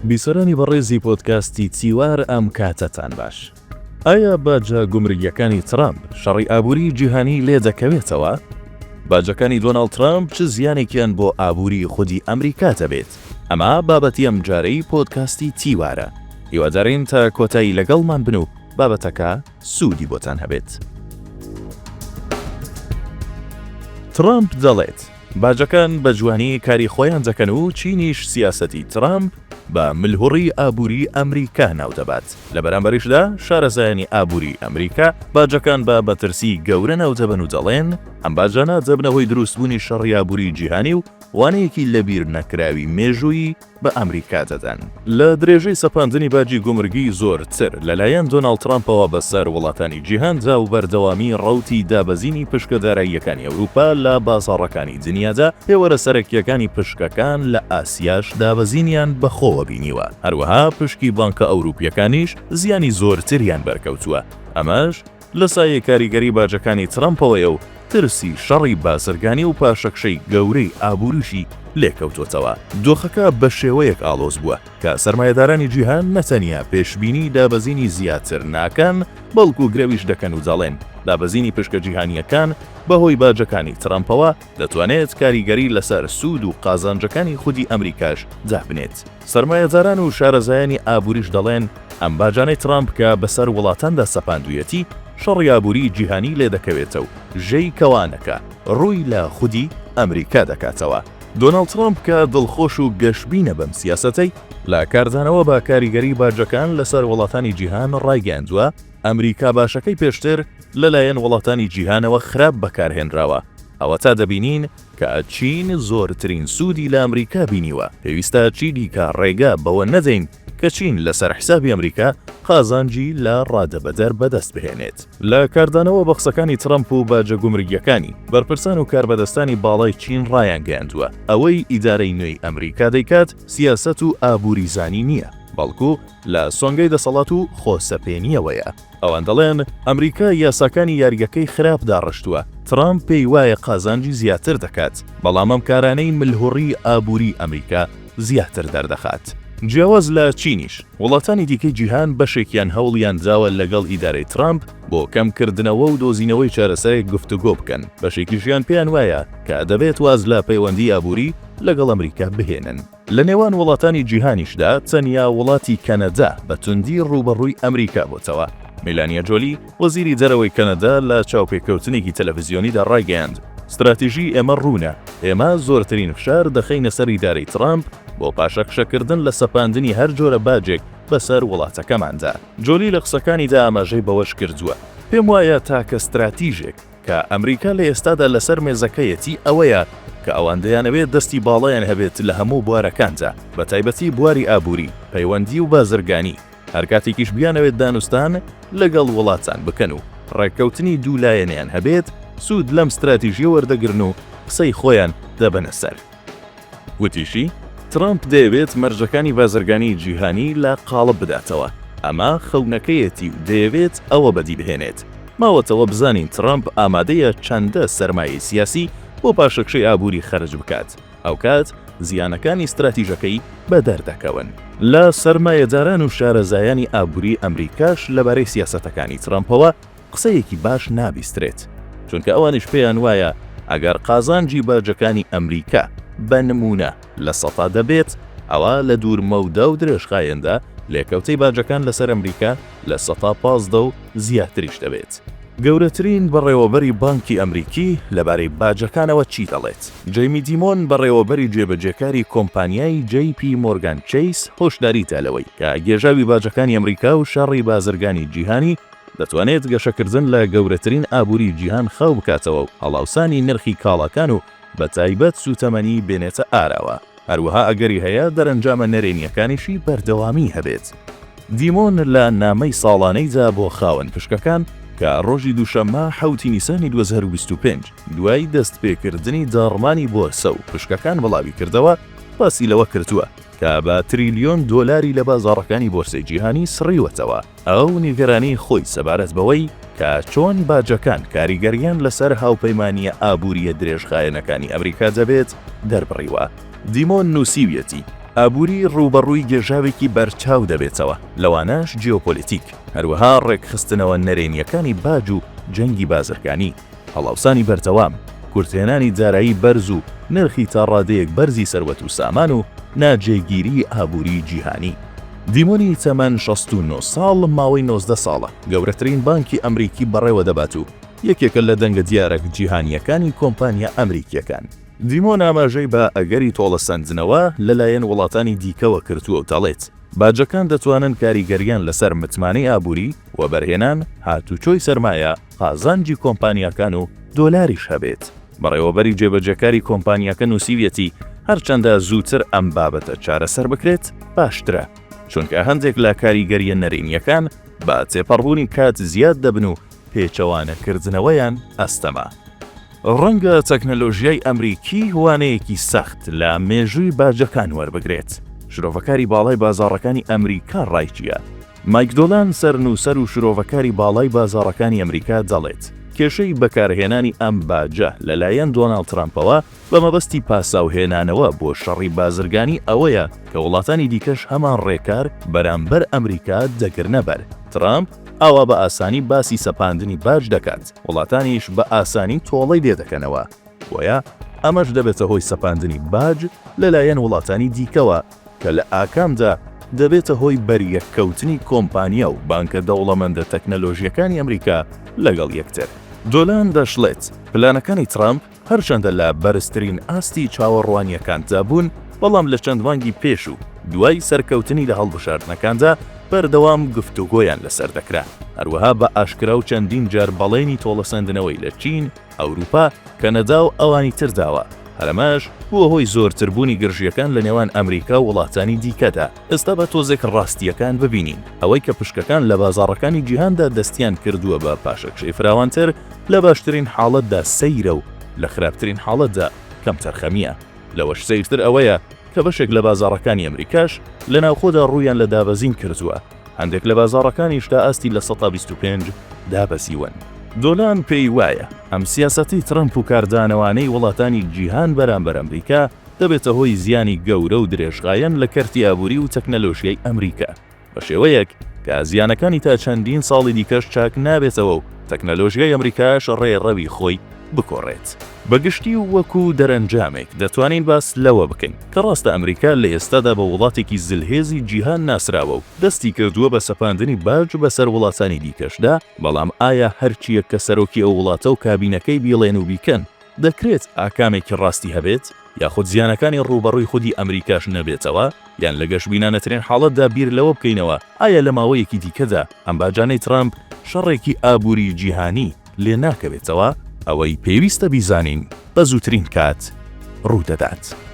بیسەرانی بەڕێزی پۆدکاستی چیوار ئەم کاتەتان باش. ئایا باجە گومرگیەکانی ترامپ شەڕی ئابووری جیهانی لێ دەکەوێتەوە؟ باجەکانی دۆناڵد ترامپ چ زیانێکیان بۆ ئابووری خودی ئەمریکا دەبێت؟ ئەمە بابەتی ئەم جارەی پۆدکاستی تیوارە. هیوادارین تا کۆتایی لەگەڵمان بن و بابەتەکە سوودی بۆتان هەبێت. ترامپ دەڵێت باجەکان بە جوانی کاری خۆیان دەکەن و چینیش سیاسەتی ترامپ بە ملهوڕی ئابووری ئەمریکا ناو دەبات. لە بەرامبەریشدا شارەزایانی ئابووری ئەمریکا باجەکان بە بەترسی گەورە ناو دەبن و دەڵێن ئەم باجانە دەبنەوەی دروستبوونی شەڕی ئابووری جیهانی و وانەیەکی لەبیر نەکراوی مێژووی بە ئەمریکا دەدەن. لە درێژەی سەپاندنی باجی گومرگی زۆرتر لەلایەن دۆناڵد ترامپەوە بەسەر وڵاتانی جیهاندا و بەردەوامی ڕەوتی دابەزینی پشکەداراییەکانی ئەوروپا لە بازاڕەکانی دنیادا پێوەرە سەرەکیەکانی پشکەکان لە ئاسیاش دابەزینیان بەخۆوە بینیوە. هەروەها پشکی بانکە ئەوروپیەکانیش زیانی زۆرتریان بەرکەوتووە. ئەمەش لە سایە کاریگەری باجەکانی ترامپەوەیە و ترسی شەڕی بازرگانی و پاشەکشەی گەورەی ئابووریشی لێکەوتوتەوە. دۆخەکە بە شێوەیەک ئاڵۆز بووە کە سەرمایەدارانی جیهان نەتەنیا پێشبینی دابەزینی زیاتر ناکەن، بەڵکو گرەویش دەکەن و دەڵێن دابەزینی پشکە جیهانیەکان بەهۆی باجەکانی ترامپەوە دەتوانێت کاریگەری لەسەر سوود و قازانجەکانی خودی ئەمریکاش دابنێت. سەرمایەداران و شارەزایانی ئابووریش دەڵێن ئەم باجانەی ترامپ کە بەسەر وڵاتاندا سەپاندوویەتی شەڕی ئابووری جیهانی لێ دەکەوێتە و ژێی کەوانەکە ڕووی لە خودی ئەمریکا دەکاتەوە. دۆناڵد ترامپ کە دڵخۆش و گەشبینە بەم سیاسەتەی لە کاردانەوە بە کاریگەری باجەکان لەسەر وڵاتانی جیهان ڕایگەاندووە ئەمریکا باشەکەی پێشتر لەلایەن وڵاتانی جیهانەوە خراپ بەکارهێنراوە. ئەوە تا دەبینین کە چین زۆرترین سوودی لە ئەمریکا بینیوە. پێویستە چینی کە ڕێگا بەوە نەدەین کە چین لەسەر حسابی ئەمریکا قازانجی لە ڕادەبەدەر بەدەست بهێنێت. لە کاردانەوە بە قسەکانی ترامپ و باجە گومرگیەکانی بەرپرسان و کاربەدەستانی باڵای چین ڕایانگەاندووە ئەوەی ئیدارەی نوێی ئەمریکا دەیکات سیاسەت و ئابووریزانی نییە، بەڵکو لە سۆنگەی دەسەڵات و خۆسەپێنیەوەیە. ئەوان دەڵێن ئەمریکا یاساکانی یاریگەکەی خراپ داڕشتووە. ترامپ پێی وایە قازانجی زیاتر دەکات، بەڵام ئەم کارانەی ملهوڕی ئابووری ئەمریکا زیاتر دەردەخات. جیاواز لە چینیش وڵاتانی دیکەی جیهان بەشێکیان هەوڵیان داوە لەگەڵ ئیدارەی ترامپ بۆ کەمکردنەوە و دۆزینەوەی چارەسەرێک گفتوگۆ بکەن. بەشێکیشیان پێیان وایە کە دەبێت واز لە پەیوەندی ئابووری لەگەڵ ئەمریکا بهێنن. لە نێوان وڵاتانی جیهانیشدا تەنیا وڵاتی کەنەدا بە توندی ڕوبەڕووی ئەمریکا بۆتەوە. میلانیا جۆلی وەزیری دەرەوەی کەنەدا لە چاوپێکەوتنێکی تەلەڤیزیۆنیدا ڕایگەیاند استراتیژی ئێمە ڕوونە، ئێمە زۆرترین فشار دەخەینە سەر ئیدارەی ترامپ بۆ پاشەکشەکردن لە سەپاندنی هەر جۆرە باجێک بەسەر وڵاتەکەماندا. جۆلی لە قسەکانیدا ئاماژەی بەوەش کردووە پێم وایە تاکە استراتیژێک کە ئەمریکا لە ئێستادا لەسەر مێزەکەیەتی ئەوەیە کە ئەوان دەیانەوێت دەستی باڵایان هەبێت لە هەموو بوارەکاندا، بە تایبەتی بواری ئابووری، پەیوەندی و بازرگانی. هەر کاتێکیش بیانەوێت دانوستان لەگەڵ وڵاتان بکەن و ڕێککەوتنی دوولایەنیان هەبێت، سوود لەم استراتیژیە وەردەگرن و قسەی خۆیان دەبەنە سەر. وتیشی ترامپ دەیەوێت مەرجەکانی بازرگانی جیهانی لە قاڵب بداتەوە. ئەمە خەونەکەیەتی و دەیەوێت ئەوە بەدی بهێنێت. ماوەتەوە بزانین ترامپ ئامادەیە چەندە سەرمایەی سیاسی بۆ پاشەکشەی ئابووری خەرج بکات. ئەو کات زیانەکانی استراتیژەکەی بەدەردەکەون. لە سەرمایەداران و شارەزایانی ئابووری ئەمریکاش لەبارەی سیاسەتەکانی ترامپەوە قسەیەکی باش نابیسترێت، چونکە ئەوانش پێیان وایە ئەگەر قازانجی باجەکانی ئەمریکا بە نمونە لە سەتا دەبێت، ئەوە لە دوورمەودا و درێژخایەندا لێکەوتەی باجەکان لەسەر ئەمریکا لە سەتا 15 و زیاتریش دەبێت. گەورەترین بەڕێوەبەری بانکی ئەمریکی لەبارەی باجەکانەوە چی دەڵێت؟ جەیمی دیمۆن بەڕێوەبەری جێبەجێکاری کۆمپانیای JP Morgan Chase هۆشداری تالەوەی کە گێژاوی باجەکانی ئەمریکا و شەڕی بازرگانی جیهانی دەتوانێت گەشەکردن لە گەورەترین ئابووری جیهان خەو بکاتەوە و هەڵاوسانی نرخی کاڵەکان و بە تایبەت سوتەمەنی بێنێتە ئاراوە. هەروەها ئەگەری هەیە دەرەنجامە نەرێنیەکانیشی بەردەوامی هەبێت. دیمۆن لە نامەی ساڵانەیدا بۆ خاوەن پشکەکان کە ڕۆژی دووشەممە 7 نیسانی 2025 دوای دەستپێکردنی داڕمانی بۆرسە و پشکەکان بڵاوی کردەوە باسی لەوە کردووە کە بە تریلیۆن دۆلاری لە بازاڕەکانی بۆرسەی جیهانی سڕیوەتەوە. ئەو نیگەرانی خۆی سەبارەت بەوەی کە چۆن باجەکان کاریگەریان لەسەر هاوپەیمانیە ئابووریە درێژخایەنەکانی ئەمریکا دەبێت دەربڕیوە. دیمۆن نووسیویەتی ئابووری ڕوبەڕووی گێژاوێکی بەرچاو دەبێتەوە، لەوانەش جیۆپۆلیتیک، هەروەها ڕێکخستنەوە نەرێنیەکانی باج و جەنگی بازرگانی، هەڵاوسانی بەردەوام، کورتێنانی دارایی بەرز و نرخی تا ڕادەیەک بەرزی سەروەت و سامان و ناجێگیری ئابووری جیهانی. دیمۆنی تەمەن 69 ساڵ ماوەی 19 ساڵە، گەورەترین بانکی ئەمریکی بەڕێوە دەبات و یەکێکە لە دەنگە دیارە جیهانیەکانی کۆمپانیا ئەمریکیەکان. دیمۆن ئاماژەی بە ئەگەری تۆڵە سەنجنەوە لەلایەن وڵاتانی دیکەوە کردووە و دەڵێت باجەکان دەتوانن کاریگەریان لەسەر متمانەی ئابووری و بەرهێنان هاتوچۆی سەرمایە، قازانجی کۆمپانیاکان و دۆلاریش هەبێت. بەڕێوەبەری جێبەجەکاری کۆمپانیاکە نووسیویەتی هەرچەندە زووتر ئەم بابەتە چارەسەر بکرێت باشترە، چونکە هەندێک لە کاریگەریە نەرێنیەکان بە تێپەڕبوونی کات زیاد دەبن و پێچەوانەکردنەوەیان ئەستەما. ڕەنگە تەکنەلۆژیای ئەمریکی هوانەیەکی سەخت لە مێژووی باجەکان وەربگرێت. شرۆڤەکاری باڵای بازاڕەکانی ئەمریکا ڕایچیە. مایک دۆلان سەرنووسەر و شرۆڤەکاری باڵای بازاڕەکانی ئەمریکا دەڵێت کێشەی بەکارهێنانی ئەم باجە لەلایەن دۆناڵد ترامپەوە بە مەبەستی پاساوهێنانەوە بۆ شەڕی بازرگانی ئەوەیە کە وڵاتانی دیکەش هەمان ڕێکار بەرامبەر ئەمریکا دەگرنە بەر. ترامپ ئاوا بە ئاسانی باسی سەپاندنی باج دەکات، وڵاتانیش بە ئاسانی تۆڵەی لێ دەکەنەوە، بۆیە ئەمەش دەبێتە هۆی سەپاندنی باج لەلایەن وڵاتانی دیکەوە کە لە ئاکامدا دەبێتە هۆی بەریەککەوتنی کۆمپانیا و بانکە دەوڵەمەندە تەکنەلۆژیەکانی ئەمریکا لەگەڵ یەکتر. دۆلان دەشڵێت پلانەکانی ترامپ هەرچەندە لە بەرزترین ئاستی چاوەڕوانیەکاندا بوون، بەڵام لە چەند مانگی پێش و دوای سەرکەوتنی لە هەڵبژاردنەکاندا بەردەوام گفتوگۆیان لەسەر دەکرا. هەروەها بە ئاشکرا و چەندین جار بەڵێنی تۆڵەسەندنەوەی لە چین، ئەوروپا، کەنەدا و ئەوانی ترداوە. هەرەمەش بووە هۆی زۆرتربوونی گرژیەکان لە نێوان ئەمریکا و وڵاتانی دیکەدا. ئێستا بە تۆزێک ڕاستیەکان ببینین، ئەوەی کە پشکەکان لە بازاڕەکانی جیهاندا دەستیان کردووە بە پاشەکشەی فراوانتر، لە باشترین حاڵەتدا سەیرە و لە خراپترین حاڵەتدا کەم تەرخەمیە. لەوەش سەیرتر ئەوەیە کە بەشێک لە بازاڕەکانی ئەمریکاش لە ناوخۆدا ڕوویان لە دابەزین کردووە، هەندێک لە بازاڕەکانیشدا ئاستی لە 125 دابەزیوەن. دۆلان پێی وایە ئەم سیاسەتی ترامپ و کاردانەوانەی وڵاتانی جیهان بەرامبەر ئەمریکا دەبێتە هۆی زیانی گەورە و درێژغایەن لە کەرتی ئابووری و تەکنەلۆژیای ئەمریکا، بە شێوەیەک کە زیانەکانی تا چەندین ساڵی دیکەش چاک نابێتەوە و تەکنەلۆژیای ئەمریکاش ڕێڕەوی خۆی بکۆڕێت. بەگشتی و وەکو دەرەنجامێک دەتوانین باس لەوە بکەین کە ڕاستە ئەمریکا لە ئێستادا بە وڵاتێکی زلهێزی جیهان ناسراوە و دەستی کردووە بە سەپاندنی باج بەسەر وڵاتانی دیکەشدا، بەڵام ئایا هەرچیەک کە سەرۆکی ئەو وڵاتە و کابینەکەی بیڵێن و بیکەن دەکرێت ئاکامێکی ڕاستی هەبێت، یاخود زیانەکانی ڕوبەڕووی خودی ئەمریکاش نەبێتەوە، یان لە گەشتبینانەترین حاڵەتدا بیر لەوە بکەینەوە ئایا لە ماوەیەکی دیکەدا ئەم باجانەی ترامپ شەڕێکی ئابووری جیهانی لێ ناکەوێتەوە؟ ئەوەی پێویستە بیزانین بە زووترین کات ڕوودەدات.